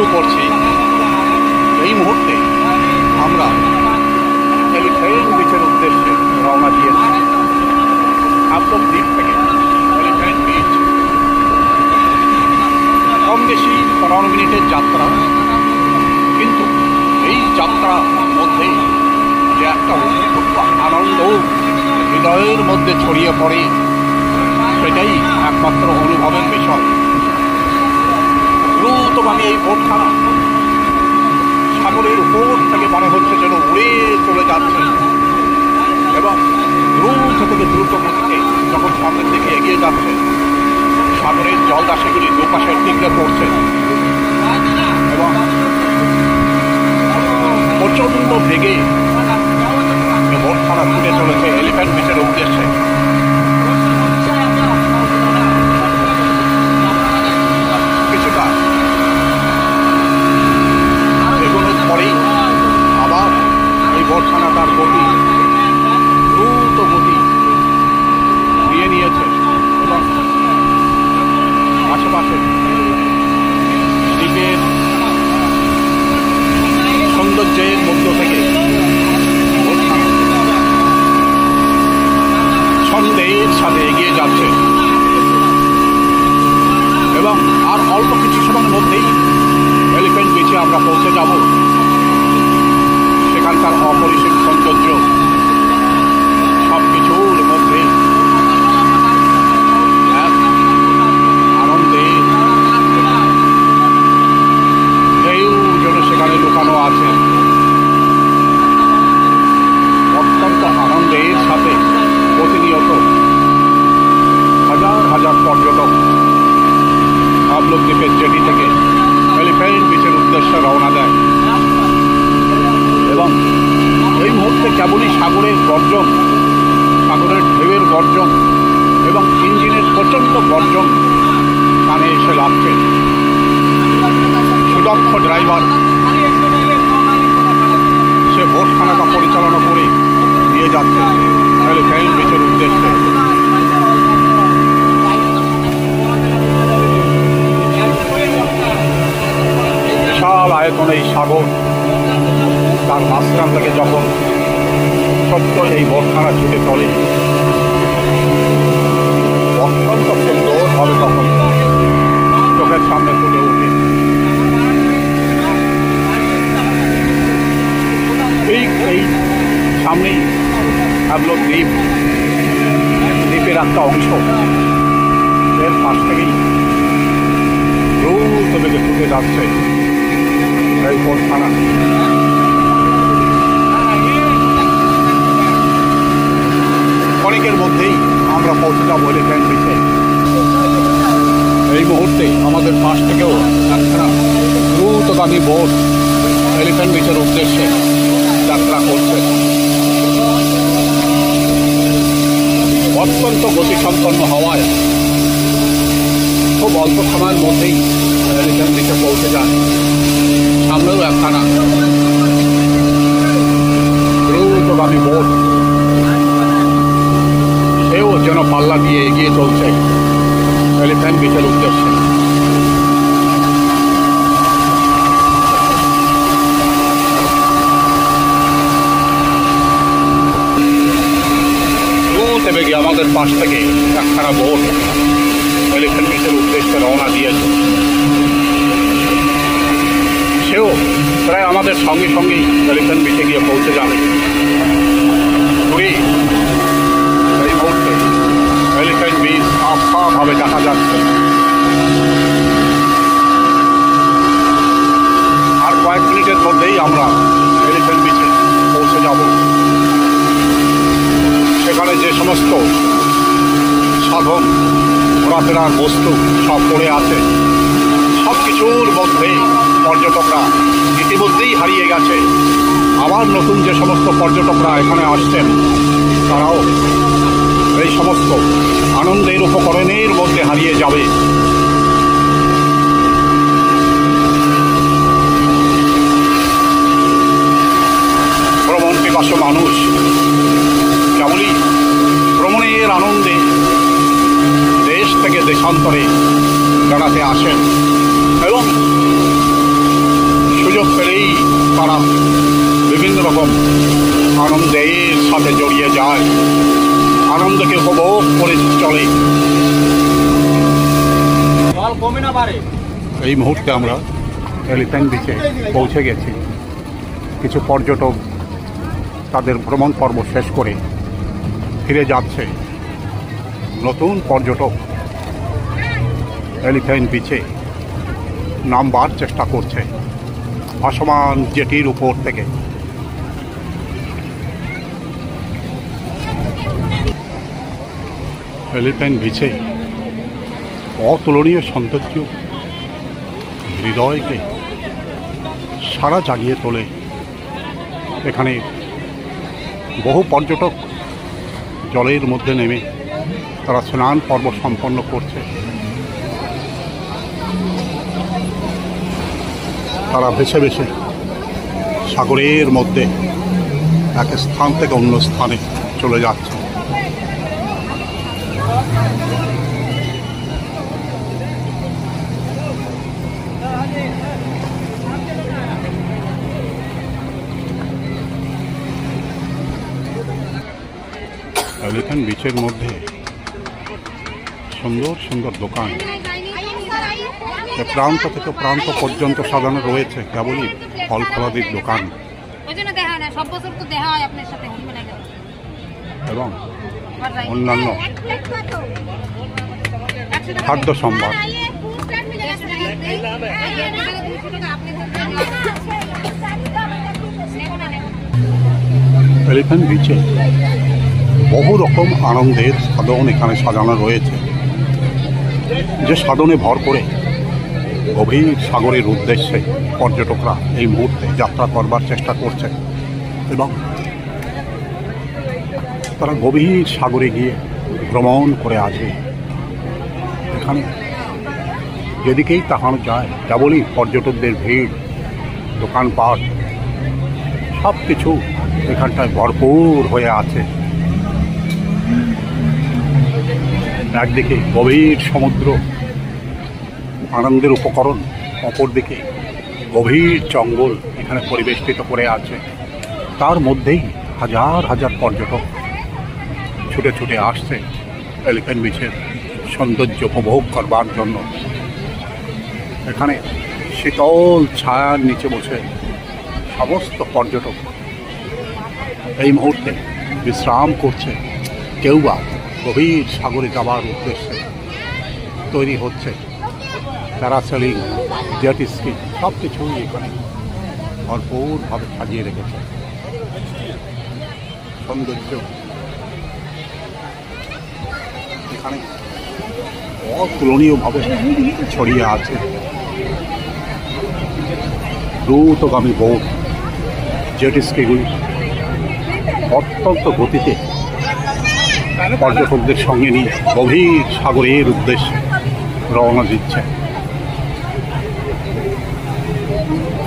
শুরু করছি। এই মুহূর্তে আমরা এলিফ্যান্ট বিচের উদ্দেশ্যে রওনা দিয়েছি। হ্যাভলক দ্বীপ থেকে এলিফ্যান্ট বিচ কম বেশি 15 মিনিটের যাত্রা, কিন্তু এই যাত্রার মধ্যে যে একটা অদ্ভুত আনন্দ হৃদয়ের মধ্যে ছড়িয়ে পড়ে, সেটাই একমাত্র অনুভবের বিষয়। দ্রুতগামী এই বোটখানা সাগরের উপর থেকে মনে হচ্ছে যেন উড়ে চলে যাচ্ছে, এবং দ্রুত থেকে দ্রুত গতিতে যখন সামনের দিকে এগিয়ে যাচ্ছে, সাগরের জলদাসীগুলি দুপাশের দিকে পড়ছে এবং প্রচন্ড বেগে বোটখানা ছুটে চলেছে এলিফ্যান্ট বিচের উদ্দেশ্যে। কিছুটা এগুলোর পরেই আবার এই বোটখানা তার গতি দ্রুত গতি নিয়ে নিয়েছে এবং আশেপাশে দ্বীপের সৌন্দর্যের মধ্য থেকে ছন্দের সাথে এগিয়ে যাচ্ছে এবং আর অল্প কিছু সময়ের মধ্যেই এলিফ্যান্ট বিচে আমরা পৌঁছে যাব। সেখানকার অপরিসীম সৌন্দর্য সব কিছুর মধ্যে এক আনন্দে কেউ যেন সেখানে লুকানো আছে। অত্যন্ত আনন্দের সাথে প্রতিনিয়ত হাজার হাজার পর্যটক হ্যাভলক দ্বীপের জেটি থেকে এলিফ্যান্ট বিচের উদ্দেশ্যে রওনা দেয় এবং এই মুহূর্তে কেবলই সাগরের গর্জন, সাগরের ঢেউয়ের গর্জন এবং ইঞ্জিনের প্রচণ্ড গর্জন কানে এসে লাগছে। সুদক্ষ ড্রাইভার সে বোটখানাটা পরিচালনা করে নিয়ে যাচ্ছে এলিফ্যান্ট বিচের উদ্দেশ্যে। বিশাল আয়তন এই সাগর, তার মাঝখান থেকে যখন ছোট্ট এই বোটখানা ছুটে চলে, অত্যন্ত সুন্দরভাবে তখন চোখের সামনে ফুটে ওঠে। এই সামনেই হ্যাভলক দ্বীপ, দ্বীপের একটা অংশ, এর পাশ থেকেই দ্রুত বেগে ছুটে যাচ্ছে এই বোটখানা। অনেকের মধ্যেই আমরা পৌঁছে যাবো এলিফ্যান্ট বিচে। এই মুহূর্তে আমাদের পাশ থেকেও একটা দ্রুতগামী বোট এলিফ্যান্ট বিচের উদ্দেশ্যে যাত্রা করছে। অত্যন্ত গতিসম্পন্ন হওয়ায় খুব অল্প সময়ের মধ্যেই এলিফ্যান্ট বিচে পৌঁছে যায়। সামনেও একখানা দ্রুতগামী বোট, সেও যেন পাল্লা দিয়ে এগিয়ে চলছে এলিফ্যান্ট বিচের উদ্দেশ্যে। বেগে আমাদের পাশ থেকে একখানা বোট এলিফ্যান্ট বিচের উদ্দেশ্যে রওনা দিয়েছে। সেও প্রায় আমাদের সঙ্গে সঙ্গেই এলিফ্যান্ট বিচে গিয়ে পৌঁছে যাবে। এই মুহূর্তে এলিফ্যান্ট বিচ আস্থাভাবে দেখা যাচ্ছে। আর কয়েক মিনিটের মধ্যেই আমরা এলিফ্যান্ট বিচে পৌঁছে যাব। সেখানে যে সমস্ত সাধন ঘোরাফেরার বস্তু সব পড়ে আছে, সব কিছুর মধ্যে পর্যটকরা ইতিমধ্যেই হারিয়ে গেছে। আবার নতুন যে সমস্ত পর্যটকরা এখানে আসছেন, তারাও এই সমস্ত আনন্দের উপকরণের মধ্যে হারিয়ে যাবে। ভ্রমণ পিপাসু মানুষ কেবলই ভ্রমণের আনন্দে দেশ থেকে দেশান্তরে বেড়াতে আসেন এবং আনন্দের সাথে জড়িয়ে যায়, আনন্দকে উপভোগ করে চলে। এই মুহূর্তে আমরা এলিফ্যান্ট বিচে পৌঁছে গেছি। কিছু পর্যটক তাদের ভ্রমণ পর্ব শেষ করে ফিরে যাচ্ছে। নতুন পর্যটক এলিফ্যান্ট বিচে নামবার চেষ্টা করছে ভাসমান জেটির উপর থেকে। এলিফ্যান্ট বিচে অতুলনীয় সৌন্দর্য হৃদয়কে সারা জাগিয়ে তোলে। এখানে বহু পর্যটক জলের মধ্যে নেমে তারা স্নান পর্ব সম্পন্ন করছে। তারা বেছে বেছে সাগরের মধ্যে এক স্থান থেকে অন্য স্থানে চলে যাচ্ছে। এলিফ্যান্ট বিচের মধ্যে সুন্দর সুন্দর দোকান, প্রান্ত থেকে প্রান্ত পর্যন্ত সাজানো রয়েছে কেবলই ফল ফলাদির দোকান এবং অন্যান্য খাদ্য সম্ভার। এলিফ্যান্ট বিচে বহু রকম আনন্দের সাধন এখানে সাজানো রয়েছে, যে সাধনে ভর করে গভীর সাগরের উদ্দেশ্যে পর্যটকরা এই মুহূর্তে যাত্রা করবার চেষ্টা করছে এবং তারা গভীর সাগরে গিয়ে ভ্রমণ করে আসবে। এখানে যেদিকেই তাকানো যায় কেবলই পর্যটকদের ভিড়, দোকানপাট সব কিছু এখানটায় ভরপুর হয়ে আছে। একদিকে গভীর সমুদ্র আনন্দের উপকরণ, অপরদিকে গভীর জঙ্গল এখানে পরিবেষ্টিত করে আছে। তার মধ্যেই হাজার হাজার পর্যটক ছুটে ছুটে আসছে এলিফ্যান্ট বিচের সৌন্দর্য উপভোগ করবার জন্য। এখানে শীতল ছায়ার নিচে বসে সমস্ত পর্যটক এই মুহূর্তে বিশ্রাম করছে। কেউ বা গভীর সাগরে যাবার উদ্দেশ্যে তৈরি হচ্ছে। প্যারাসেলিং, জেট স্কি সব কিছুই এখানে ভরপুরভাবে সাজিয়ে রেখেছে। সৌন্দর্য এখানে অতুলনীয়ভাবে ছড়িয়ে আছে। দ্রুতগামী বোট, জেট স্কিগুলি অত্যন্ত গতিতে পর্যটকদের সঙ্গে নিয়ে গভীর সাগরের উদ্দেশ্যে রওনা দিচ্ছে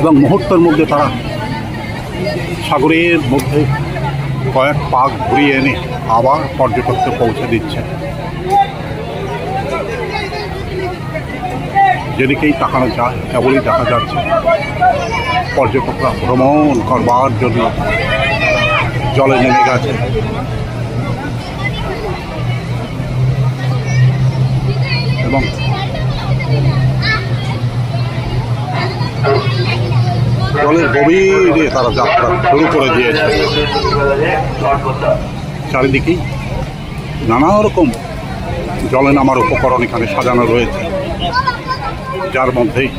এবং মুহূর্তের মধ্যে তারা সাগরের মধ্যে কয়েক পাক ঘুরিয়ে এনে আবার পর্যটককে পৌঁছে দিচ্ছে। যেদিকেই তাকানো যায় কেবলই দেখা যাচ্ছে পর্যটকরা ভ্রমণ করবার জন্য জলে নেমে গেছে এবং জলের গভীরে তারা যাত্রা শুরু করে দিয়েছে। চারিদিকেই নানা রকম জলে নামার উপকরণ এখানে সাজানো রয়েছে, যার মধ্যেই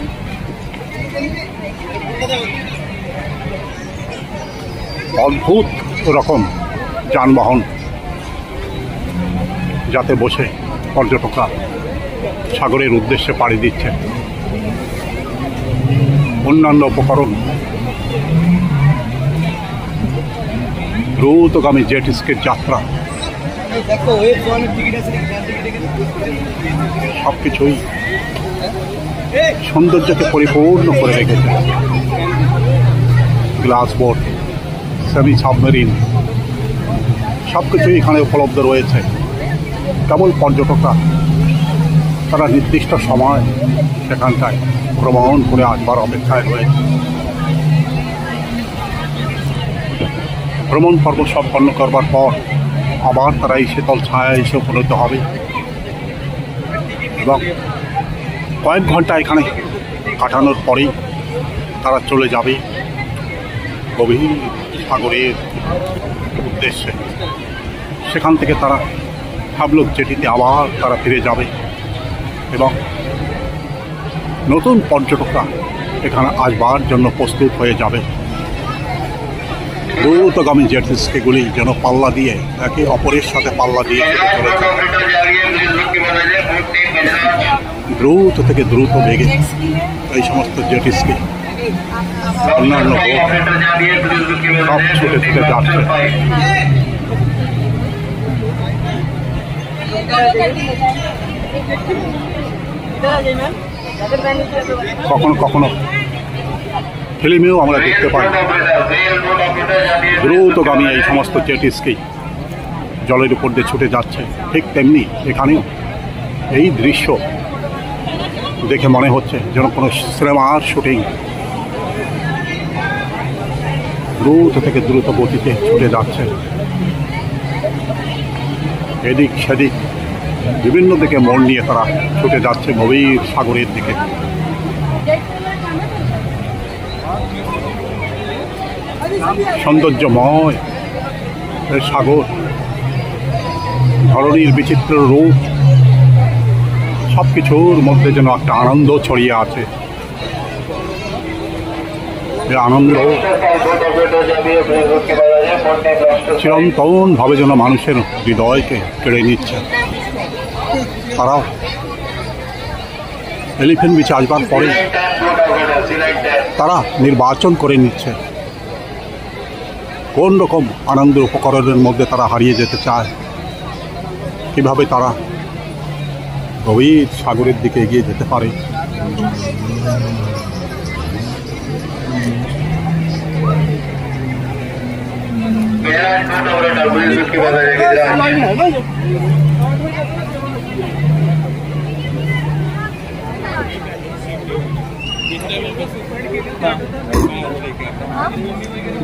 অদ্ভুত রকম যানবাহন, যাতে বসে পর্যটকরা সাগরের উদ্দেশ্যে পাড়ি দিচ্ছে। অন্যান্য উপকরণ, দ্রুতগামী জেট স্কির যাত্রা সবকিছুই সৌন্দর্যকে পরিপূর্ণ করে রেখেছে। গ্লাস বোট, সেমি সাবমেরিন সবকিছুই এখানে উপলব্ধ রয়েছে। কেবল পর্যটকরা তারা নির্দিষ্ট সময় সেখানটায় ভ্রমণ করে আসবার অপেক্ষায় রয়েছে। ভ্রমণ পর্ব সম্পন্ন করবার পর আবার তারা এই শীতল ছায়া এসে উপনীত হবে এবং কয়েক ঘন্টা এখানে কাটানোর পরেই তারা চলে যাবে গভীর সাগরের উদ্দেশ্যে। সেখান থেকে তারা হাবলুক জেটিতে আবার তারা ফিরে যাবে এবং নতুন পর্যটকরা এখানে আসবার জন্য প্রস্তুত হয়ে যাবে। দ্রুতগামী জেট স্কিগুলি যেন পাল্লা দিয়ে একে অপরের সাথে পাল্লা দিয়ে চলেছে। দ্রুত থেকে দ্রুত বেগে এই সমস্ত জেট স্কি অন্যান্য সব ছুটে ছুটে যাচ্ছে। কখনো কখনো ফিল্মেও আমরা দেখতে পাই দ্রুতগামী এই সমস্ত জেট স্কি জলের উপর দিয়ে ছুটে যাচ্ছে। ঠিক তেমনি এখানেও এই দৃশ্য দেখে মনে হচ্ছে যেন কোনো সিনেমার শুটিং। দ্রুত থেকে দ্রুত গতিতে ছুটে যাচ্ছে, এদিক সেদিক বিভিন্ন দিকে মোড় নিয়ে তারা ছুটে যাচ্ছে গভীর সাগরের দিকে। সৌন্দর্যময় সাগর, ধরনীর বিচিত্র রূপ, সব কিছুর মধ্যে যেন একটা আনন্দ ছড়িয়ে আছে। এই আনন্দ চিরন্তন ভাবে যেন মানুষের হৃদয়কে কেড়ে নিচ্ছে। তারাও এলিফ্যান্ট বিচে আসবার পরে তারা নির্বাচন করে নিচ্ছে কোন রকম আনন্দ উপকরণের মধ্যে তারা হারিয়ে যেতে চায়, কিভাবে তারা গভীর সাগরের দিকে এগিয়ে যেতে পারে।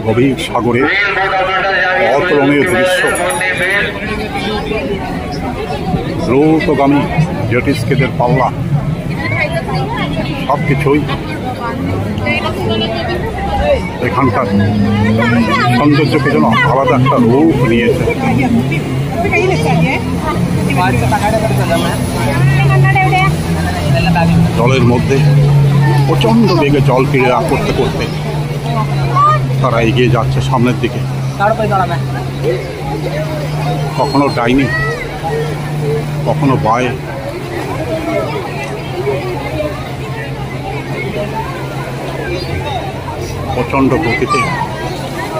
গভীর সাগরে অতুলনীয় দৃশ্য, দ্রুতগামী জেট স্কিদের পাল্লা, সব কিছুই এখানকার সৌন্দর্যকে যেন আলাদা একটা রূপ নিয়েছে। জলের মধ্যে প্রচণ্ড বেগে জল ক্রীড়া করতে করতে তারা এগিয়ে যাচ্ছে সামনের দিকে। কখনো ডাইনি, কখনো বায়ে, প্রচণ্ড গতিতে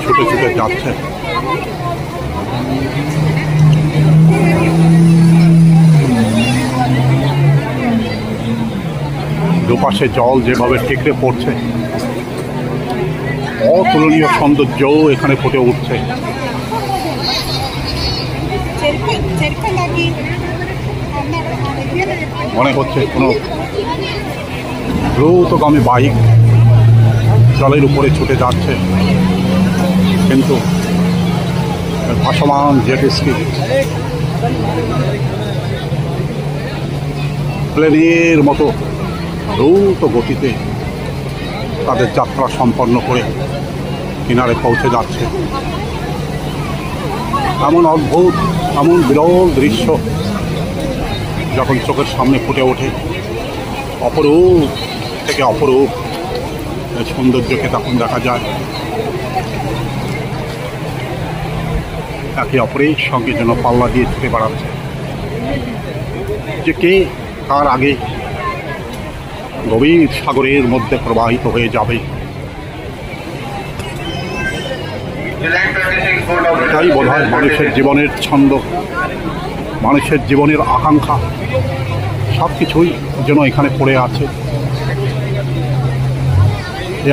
ছুটে ছুটে যাচ্ছে। দুপাশে জল যেভাবে ঠেকরে পড়ছে, অতুলনীয় সৌন্দর্য এখানে ফুটে উঠছে। মনে হচ্ছে কোনো দ্রুতগামী বাইক জলের উপরে ছুটে যাচ্ছে, কিন্তু ভাসমান জেট স্কি প্লেনের মতো দ্রুত গতিতে তাদের যাত্রা সম্পন্ন করে কিনারে পৌঁছে যাচ্ছে। এমন অদ্ভুত, এমন বিরল দৃশ্য যখন চোখের সামনে ফুটে ওঠে, অপরূপ থেকে অপরূপ সৌন্দর্যকে তখন দেখা যায়। একে অপরের সঙ্গে যেন পাল্লা দিয়ে ছুটে বেড়াচ্ছে, যে কে কার আগে গভীর সাগরের মধ্যে প্রবাহিত হয়ে যাবে। এটাই বোধহয় মানুষের জীবনের ছন্দ, মানুষের জীবনের আকাঙ্ক্ষা, সব কিছুই যেন এখানে পড়ে আছে।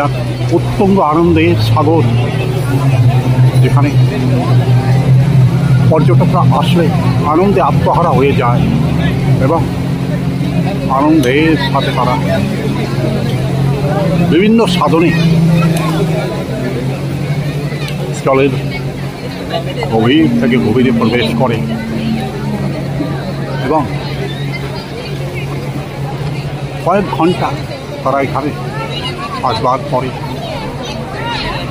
এক উত্তঙ্গ আনন্দের সাগর, যেখানে পর্যটকরা আসলে আনন্দে আত্মহারা হয়ে যায় এবং আনন্দের সাথে তারা বিভিন্ন সাধনে জলের গভীর থেকে গভীরে প্রবেশ করে এবং কয়েক ঘন্টা তারা এখানে আসবার পরে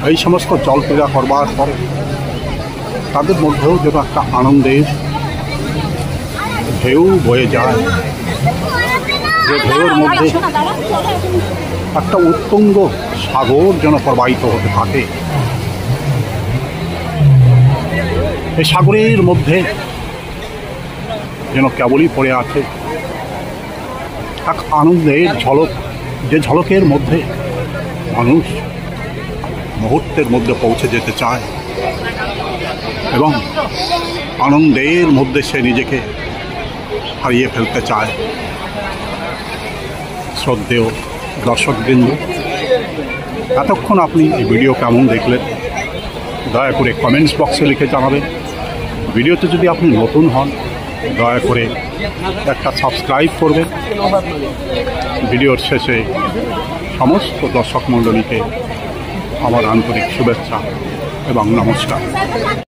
এই সমস্ত জলক্রীড়া করবার পরে তাদের মধ্যেও যেন একটা আনন্দের ঢেউ বয়ে যায়, যে ঢেউর মধ্যে একটা উত্তুঙ্গ সাগর যেন প্রবাহিত হতে থাকে। এই সাগরের মধ্যে যেন কেবলই পড়ে আছে এক আনন্দের ঝলক, যে ঝলকের মধ্যে মানুষ মুহূর্তের মধ্যে পৌঁছে যেতে চায় এবং আনন্দের মধ্যে সে নিজেকে হারিয়ে ফেলতে চায়। শ্রদ্ধেয় দর্শকবৃন্দ, এতক্ষণ আপনি এই ভিডিও কেমন দেখলেন দয়া করে কমেন্টস বক্সে লিখে জানাবেন। ভিডিওতে যদি আপনি নতুন হন দয়া করে একটা সাবস্ক্রাইব করবেন। ভিডিওর শেষে সমস্ত দর্শক মণ্ডলীকে আমার আন্তরিক শুভেচ্ছা এবং নমস্কার।